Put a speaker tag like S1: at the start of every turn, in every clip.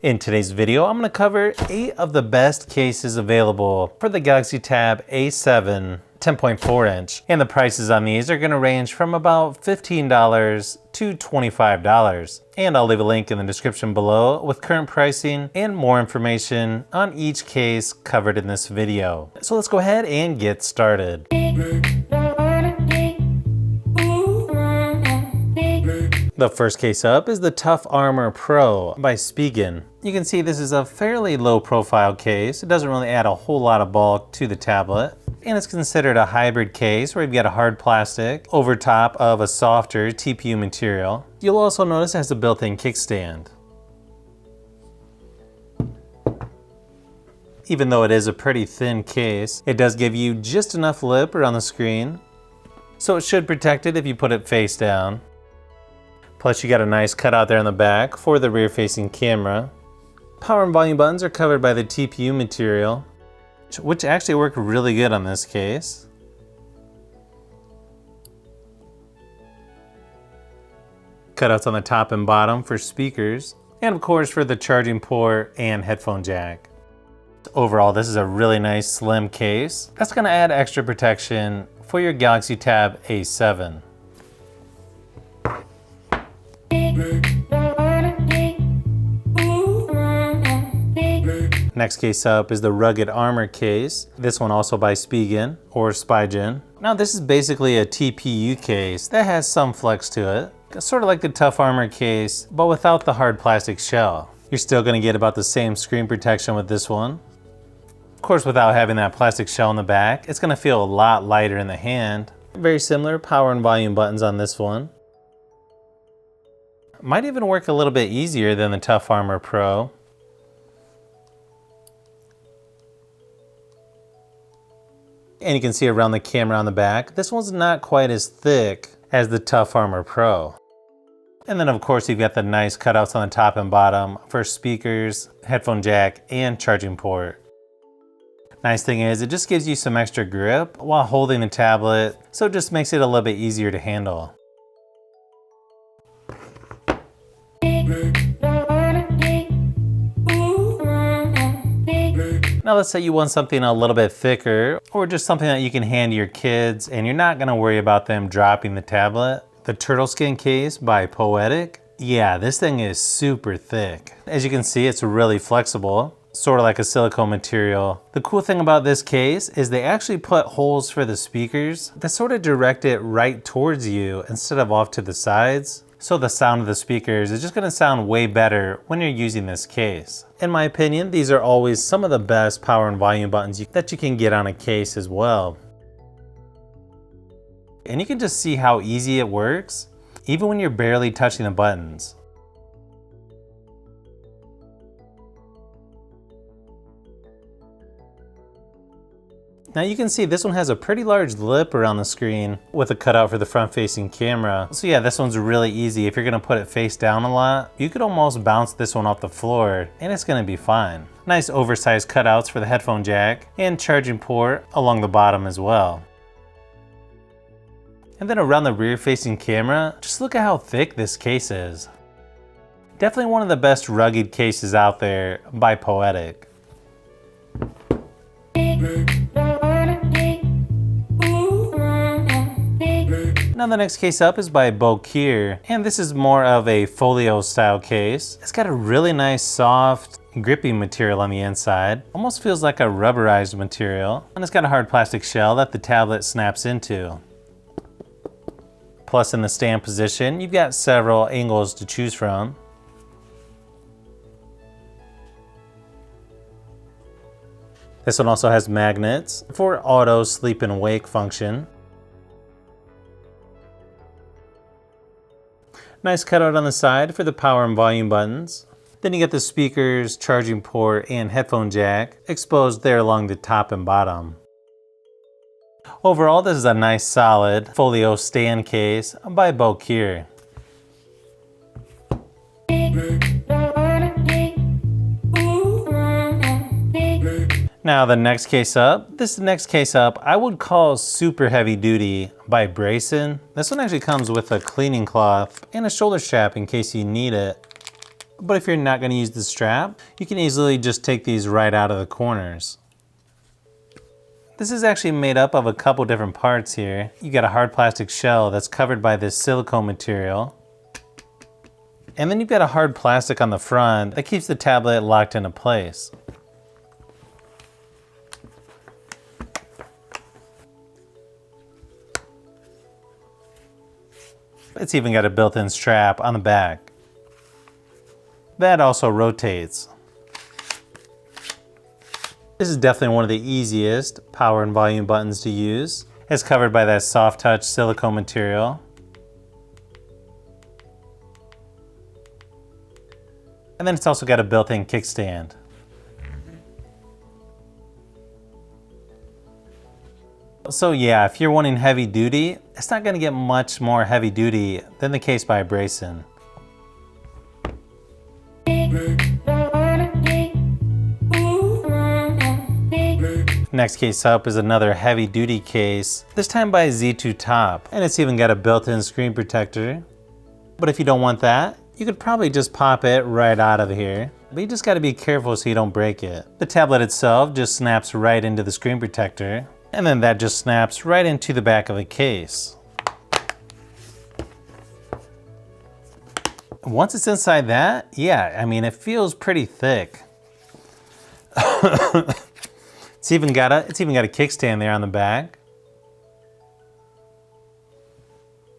S1: In today's video, I'm going to cover 8 of the best cases available for the Galaxy Tab A7 10.4 inch. And the prices on these are going to range from about $15 to $25. And I'll leave a link in the description below with current pricing and more information on each case covered in this video. So let's go ahead and get started. The first case up is the Tough Armor Pro by Spigen. You can see this is a fairly low profile case. It doesn't really add a whole lot of bulk to the tablet. And it's considered a hybrid case where you've got a hard plastic over top of a softer TPU material. You'll also notice it has a built-in kickstand. Even though it is a pretty thin case, it does give you just enough lip around the screen, so it should protect it if you put it face down. Plus you got a nice cutout there in the back for the rear-facing camera. Power and volume buttons are covered by the TPU material, which actually worked really good on this case. Cutouts on the top and bottom for speakers, and of course for the charging port and headphone jack. Overall, this is a really nice slim case that's going to add extra protection for your Galaxy Tab A7. Next case up is the Rugged Armor case. This one also by Spigen or Spigen. Now this is basically a TPU case that has some flex to it. Sort of like the Tough Armor case, but without the hard plastic shell. You're still going to get about the same screen protection with this one. Of course, without having that plastic shell in the back, it's going to feel a lot lighter in the hand. Very similar power and volume buttons on this one. Might even work a little bit easier than the Tough Armor Pro. And you can see around the camera on the back, this one's not quite as thick as the Tough Armor Pro. And then of course you've got the nice cutouts on the top and bottom for speakers, headphone jack, and charging port. Nice thing is it just gives you some extra grip while holding the tablet, so it just makes it a little bit easier to handle. Now let's say you want something a little bit thicker, or just something that you can hand to your kids and you're not going to worry about them dropping the tablet. The Turtle Skin case by Poetic. Yeah, this thing is super thick. As you can see, it's really flexible, sort of like a silicone material. The cool thing about this case is they actually put holes for the speakers that sort of direct it right towards you instead of off to the sides. So the sound of the speakers is just going to sound way better when you're using this case. In my opinion, these are always some of the best power and volume buttons that you can get on a case as well. And you can just see how easy it works, even when you're barely touching the buttons. Now you can see this one has a pretty large lip around the screen with a cutout for the front-facing camera. So yeah, this one's really easy. If you're gonna put it face down a lot, you could almost bounce this one off the floor and it's gonna be fine. Nice oversized cutouts for the headphone jack and charging port along the bottom as well. And then around the rear-facing camera, just look at how thick this case is. Definitely one of the best rugged cases out there by Poetic. Now the next case up is by Bulkier, and this is more of a folio style case. It's got a really nice soft gripping material on the inside. Almost feels like a rubberized material. And it's got a hard plastic shell that the tablet snaps into. Plus in the stand position, you've got several angles to choose from. This one also has magnets for auto sleep and wake function. Nice cutout on the side for the power and volume buttons. Then you get the speakers, charging port, and headphone jack exposed there along the top and bottom. Overall, this is a nice solid folio stand case by Bulkier. Now the next case up, this next case up I would call super heavy duty by Bryson. This one actually comes with a cleaning cloth and a shoulder strap in case you need it. But if you're not going to use the strap, you can easily just take these right out of the corners. This is actually made up of a couple different parts here. You got a hard plastic shell that's covered by this silicone material. And then you've got a hard plastic on the front that keeps the tablet locked into place. It's even got a built-in strap on the back. That also rotates. This is definitely one of the easiest power and volume buttons to use. It's covered by that soft touch silicone material. And then it's also got a built-in kickstand. So yeah, if you're wanting heavy duty, it's not gonna get much more heavy duty than the case by Bryson. Next case up is another heavy duty case, this time by Z2 Top, and it's even got a built-in screen protector. But if you don't want that, you could probably just pop it right out of here. But you just gotta be careful so you don't break it. The tablet itself just snaps right into the screen protector, and then that just snaps right into the back of the case. Once it's inside that, yeah, I mean, it feels pretty thick. It's even got a kickstand there on the back.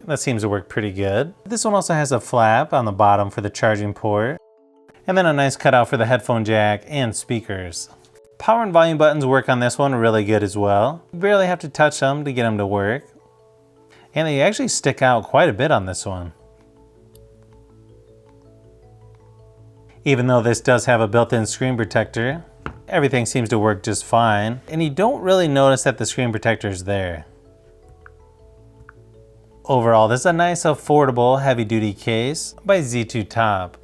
S1: That seems to work pretty good. This one also has a flap on the bottom for the charging port, and then a nice cutout for the headphone jack and speakers. Power and volume buttons work on this one really good as well. You barely have to touch them to get them to work. And they actually stick out quite a bit on this one. Even though this does have a built-in screen protector, everything seems to work just fine. And you don't really notice that the screen protector is there. Overall, this is a nice, affordable, heavy-duty case by Z2 Top.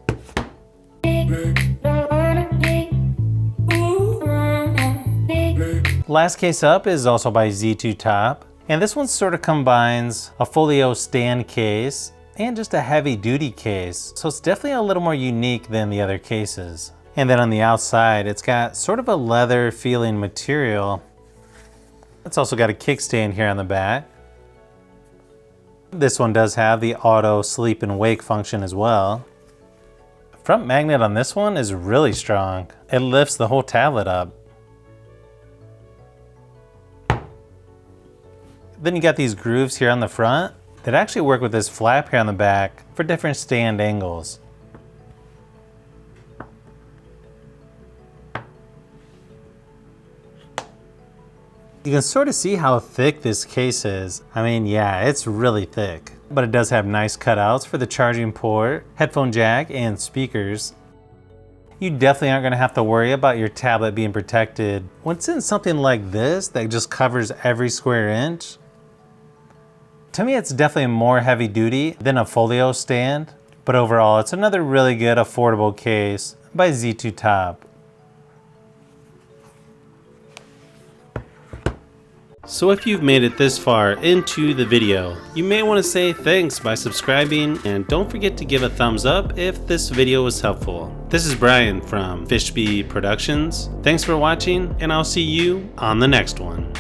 S1: Last case up is also by Z2 Top, and this one sort of combines a folio stand case and just a heavy-duty case, so it's definitely a little more unique than the other cases. And then on the outside, it's got sort of a leather feeling material. It's also got a kickstand here on the back. This one does have the auto sleep and wake function as well. The front magnet on this one is really strong. It lifts the whole tablet up. Then you got these grooves here on the front that actually work with this flap here on the back for different stand angles. You can sort of see how thick this case is. I mean, yeah, it's really thick. But it does have nice cutouts for the charging port, headphone jack, and speakers. You definitely aren't gonna have to worry about your tablet being protected when it's in something like this that just covers every square inch. To me, it's definitely more heavy duty than a folio stand, but overall, it's another really good affordable case by Z2 Top. So if you've made it this far into the video, you may want to say thanks by subscribing, and don't forget to give a thumbs up if this video was helpful. This is Brian from Fishbee Productions. Thanks for watching, and I'll see you on the next one.